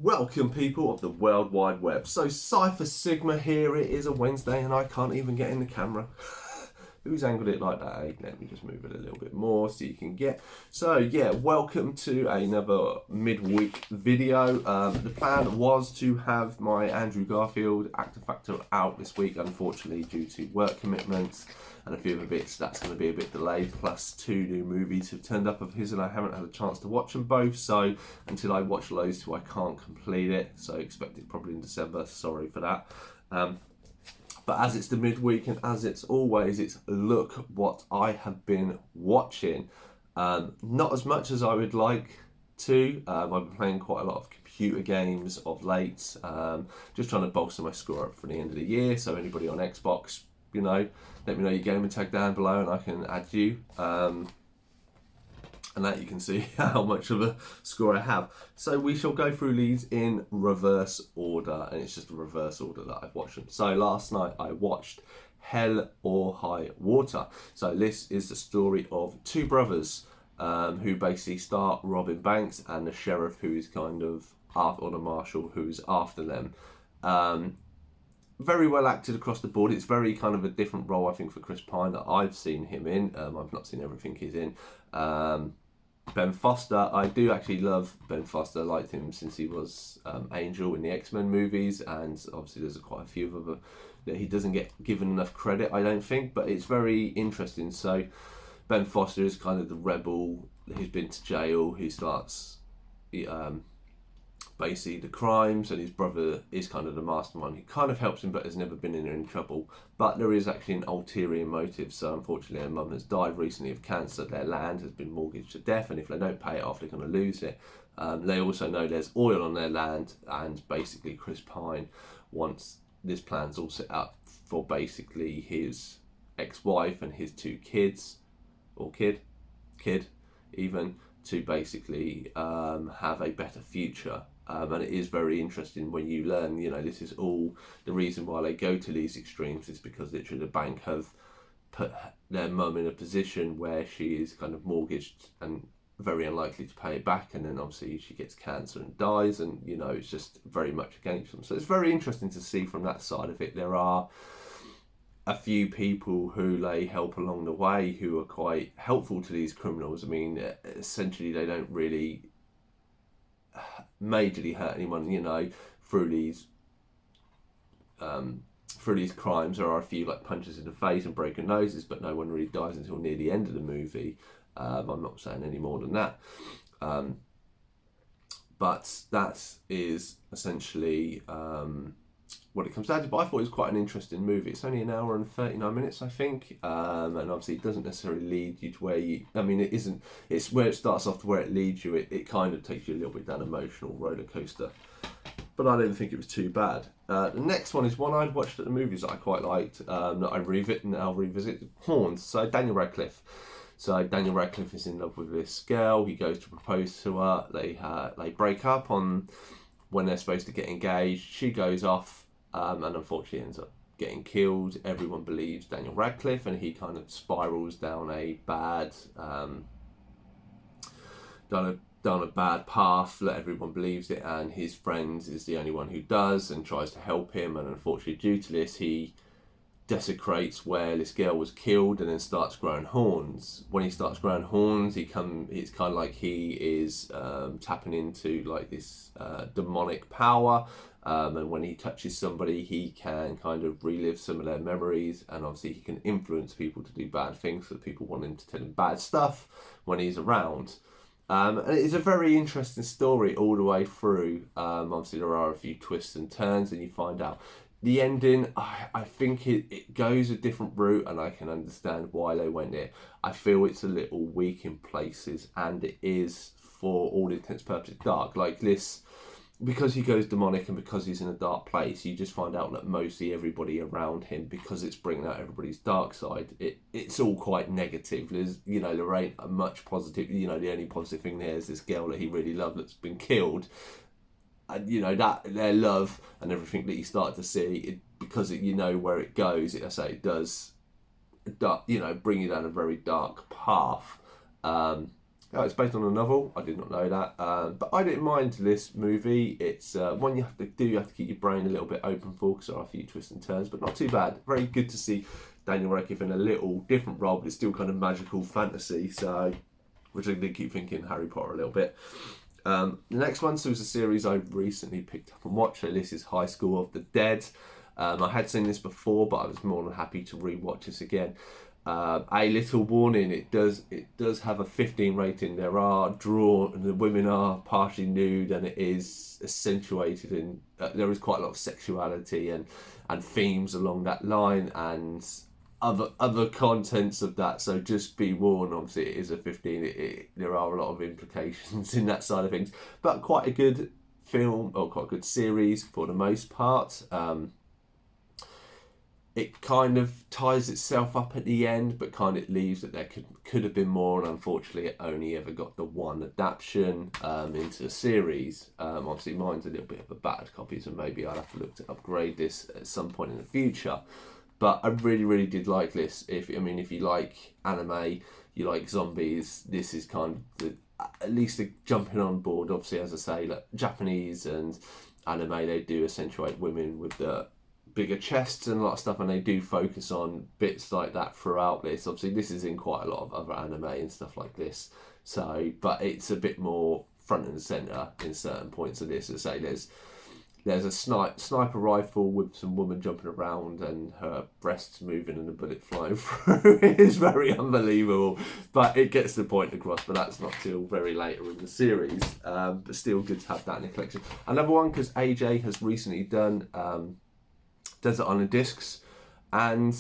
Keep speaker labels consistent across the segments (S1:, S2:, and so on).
S1: Welcome, people of the World Wide Web. So, Cypher Sigma here. It is a Wednesday and I can't even get in the camera. Who's angled it like that, eh? Let me just move it a little bit more so you can get. So, yeah, welcome to another midweek video. The plan was to have my Andrew Garfield Actor Factor out this week. Unfortunately, due to work commitments and a few other bits, that's going to be a bit delayed. Plus, 2 new movies have turned up of his and I haven't had a chance to watch them both. So, until I watch those two, I can't complete it. So, expect it probably in December. Sorry for that. But as it's the midweek and as it's always, it's look what I have been watching. Not as much as I would like to. I've been playing quite a lot of computer games of late. Just trying to bolster my score up for the end of the year. So anybody on Xbox, let me know your gamer tag down below and I can add you. And that you can see how much of a score I have. So we shall go through these in reverse order, and it's just a reverse order that I've watched them. So last night I watched Hell or High Water. So this is the story of 2 brothers who basically start robbing banks, and the sheriff who is kind of or the marshal who's after them. Very well acted across the board. It's very kind of a different role, I think, for Chris Pine that I've seen him in. I've not seen everything he's in. Ben Foster, I do actually love Ben Foster. I liked him since he was Angel in the X-Men movies, and obviously there's quite a few other that he doesn't get given enough credit, I don't think, but it's very interesting. So Ben Foster is kind of the rebel who's been to jail, who starts basically the crimes, and his brother is kind of the mastermind. He kind of helps him but has never been in any trouble. But there is actually an ulterior motive. So unfortunately her mum has died recently of cancer. Their land has been mortgaged to death, and if they don't pay it off they're going to lose it. They also know there's oil on their land, and basically Chris Pine wants this plan's all set up for basically his ex-wife and his 2 kids, or kid even, to basically have a better future. And it is very interesting when you learn, this is all the reason why they go to these extremes is because literally the bank have put their mum in a position where she is kind of mortgaged and very unlikely to pay it back, and then obviously she gets cancer and dies, and it's just very much against them. So it's very interesting to see from that side of it. There are a few people who they help along the way who are quite helpful to these criminals. I mean, essentially they don't really majorly hurt anyone, through these crimes. There are a few like punches in the face and broken noses, but no one really dies until near the end of the movie. I'm not saying any more than that. But that is essentially what it comes down to. But I thought it was quite an interesting movie. It's only 1 hour and 39 minutes, I think. And obviously it doesn't necessarily lead you to where you... I mean, it isn't... It's where it starts off to where it leads you. It kind of takes you a little bit down an emotional roller coaster. But I didn't think it was too bad. The next one is one I'd watched at the movies that I quite liked. That I'll revisit. Horns. So Daniel Radcliffe. So Daniel Radcliffe is in love with this girl. He goes to propose to her. They break up on when they're supposed to get engaged. She goes off. And unfortunately ends up getting killed. Everyone believes Daniel Radcliffe, and he kind of spirals down a bad down a bad path that everyone believes it, and his friend is the only one who does and tries to help him. And unfortunately, due to this, he desecrates where this girl was killed and then starts growing horns. When he starts growing horns, it's kind of like he is tapping into like this demonic power. And when he touches somebody, he can kind of relive some of their memories, and obviously he can influence people to do bad things, so people want him to tell him bad stuff when he's around. And it's a very interesting story all the way through. Obviously there are a few twists and turns, and you find out the ending. I think it goes a different route, and I can understand why they went there. I feel it's a little weak in places, and it is, for all intents and purposes, dark. Like this, because he goes demonic and because he's in a dark place, you just find out that mostly everybody around him, because it's bringing out everybody's dark side, it's all quite negative. There's, there ain't much positive. The only positive thing there is this girl that he really loved that's been killed. And that their love and everything that you start to see, because where it goes, it does, bring you down a very dark path. It's based on a novel. I did not know that, but I didn't mind this movie. It's one you have to keep your brain a little bit open for, because there are a few twists and turns, but not too bad. Very good to see Daniel Radcliffe in a little different role, but it's still kind of magical fantasy. So, which I did keep thinking Harry Potter a little bit. The next one, so, is a series I recently picked up and watched. So this is High School of the Dead. I had seen this before, but I was more than happy to rewatch this again. A little warning: it does have a 15 rating. There are the women are partially nude, and it is accentuated in. There is quite a lot of sexuality and themes along that line, and other contents of that. So just be warned. Obviously, it is a 15. There are a lot of implications in that side of things, but quite a good film, or quite a good series for the most part. It kind of ties itself up at the end, but kind of leaves that there could have been more, and unfortunately it only ever got the one adaptation into the series. Obviously mine's a little bit of a battered copy, so maybe I'll have to look to upgrade this at some point in the future. But I really did like this. If you like anime, you like zombies, this is kind of at least a jumping on board. Obviously, as I say, like Japanese and anime, they do accentuate women with the bigger chests and a lot of stuff, and they do focus on bits like that throughout this. Obviously, this is in quite a lot of other anime and stuff like this. So, but it's a bit more front and center in certain points of this. As I say, there's a sniper rifle with some woman jumping around and her breasts moving and a bullet flying through. It is very unbelievable, but it gets the point across. But that's not till very later in the series. But still good to have that in the collection. Another one, because AJ has recently done Desert Island Discs, and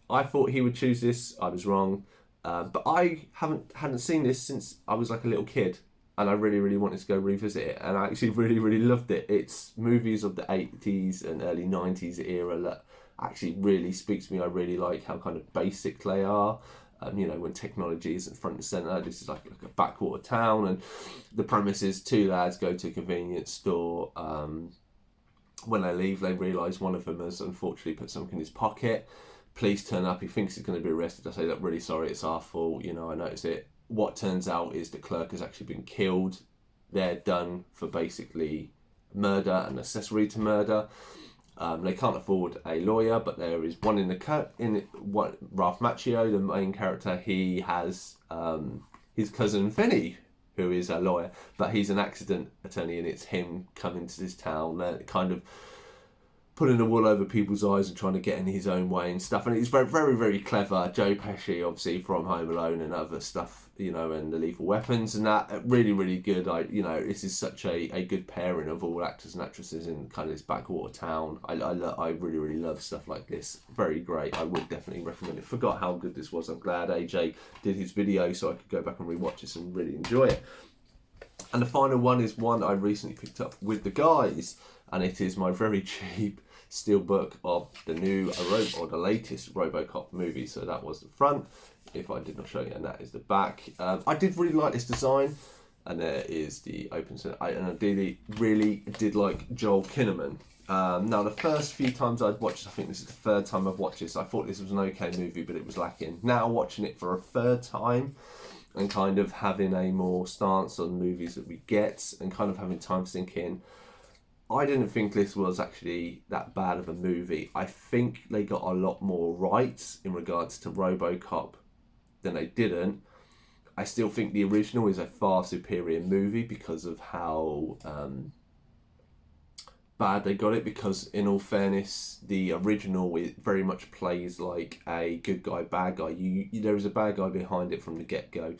S1: I thought he would choose this. I was wrong, but I hadn't seen this since I was like a little kid, and I really wanted to go revisit it, and I actually really loved it. It's movies of the 80s and early 90s era that actually really speaks to me. I really like how kind of basic they are. When technology isn't front and centre, this is like a backwater town, and the premise is two lads go to a convenience store. When they leave, they realise one of them has unfortunately put something in his pocket. Police turn up, he thinks he's going to be arrested. I say, look, really sorry, it's our fault, I noticed it. What turns out is the clerk has actually been killed. They're done for basically murder and accessory to murder. They can't afford a lawyer, but there is one Ralph Macchio, the main character, he has his cousin Finney, who is a lawyer, but he's an accident attorney, and it's him coming to this town, kind of putting the wool over people's eyes and trying to get in his own way and stuff. And it's very clever. Joe Pesci, obviously, from Home Alone and other stuff, and the Lethal Weapons and that. Really good. This is such a good pairing of all actors and actresses in kind of this backwater town. I really love stuff like this. Very great. I would definitely recommend it. Forgot how good this was. I'm glad AJ did his video so I could go back and rewatch this and really enjoy it. And the final one is one I recently picked up with the guys, and it is my very cheap steelbook of the the latest RoboCop movie. So that was the front, if I did not show you, and that is the back. I did really like this design, and there is the open set. And I really did like Joel Kinnaman. Now, the first few times I'd watched, I think this is the third time I've watched this, I thought this was an okay movie, but it was lacking. Now, watching it for a third time, and kind of having a more stance on movies that we get, and kind of having time to sink in, I didn't think this was actually that bad of a movie. I think they got a lot more right in regards to RoboCop than they didn't. I still think the original is a far superior movie because of how bad they got it, because in all fairness, the original, it very much plays like a good guy, bad guy. There is a bad guy behind it from the get-go.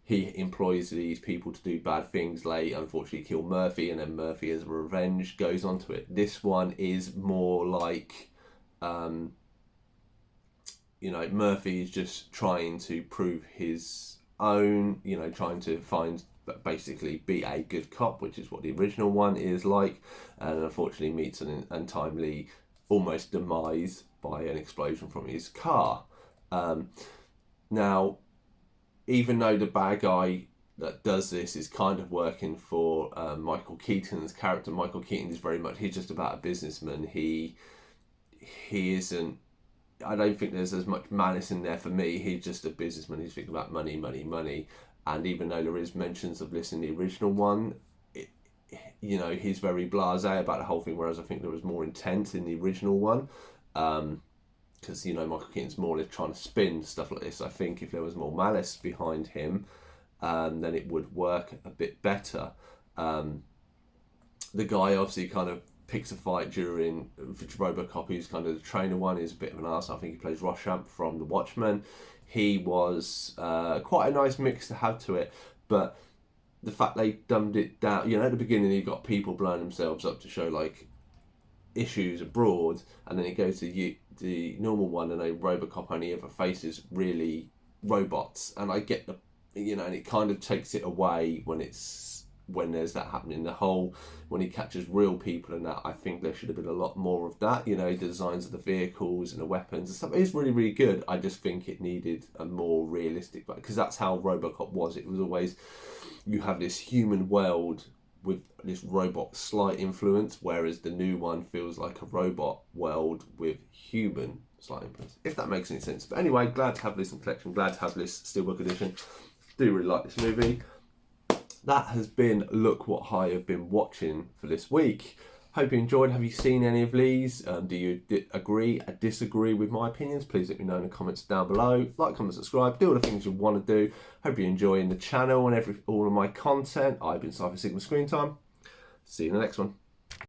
S1: He employs these people to do bad things. They unfortunately kill Murphy, and then Murphy, as a revenge, goes onto it. This one is more like, Murphy is just trying to prove his own, trying to basically be a good cop, which is what the original one is like, and unfortunately meets an untimely almost demise by an explosion from his car. Now, even though the bad guy that does this is kind of working for Michael Keaton's character, Michael Keaton is very much, he's just about a businessman. He isn't I don't think there's as much malice in there for me. He's just a businessman. He's thinking about money, money, money. And even though there is mentions of this in the original one, he's very blasé about the whole thing, whereas I think there was more intent in the original one. Because, Michael Keaton's more or less trying to spin stuff like this. I think if there was more malice behind him, then it would work a bit better. The guy obviously kind of picks a fight during RoboCop, who's kind of the trainer one, is a bit of an arse. I think he plays Rorschach from The Watchmen. He was quite a nice mix to have to it, but the fact they dumbed it down, at the beginning you've got people blowing themselves up to show like issues abroad, and then it goes to the normal one, and a RoboCop only ever faces really robots, and I get the, and it kind of takes it away when there's that happening. The whole, when he catches real people and that, I think there should have been a lot more of that. The designs of the vehicles and the weapons and stuff is really, really good. I just think it needed a more realistic, because that's how RoboCop was. It was always, you have this human world with this robot slight influence, whereas the new one feels like a robot world with human slight influence, if that makes any sense. But anyway, glad to have this in collection, glad to have this Steelbook edition. Do really like this movie. That has been Look What I Have Been Watching for this week. Hope you enjoyed. Have you seen any of these? Do you agree or disagree with my opinions? Please let me know in the comments down below. Like, comment, subscribe. Do all the things you want to do. Hope you're enjoying the channel and all of my content. I've been Cypher Sigma Screen Time. See you in the next one.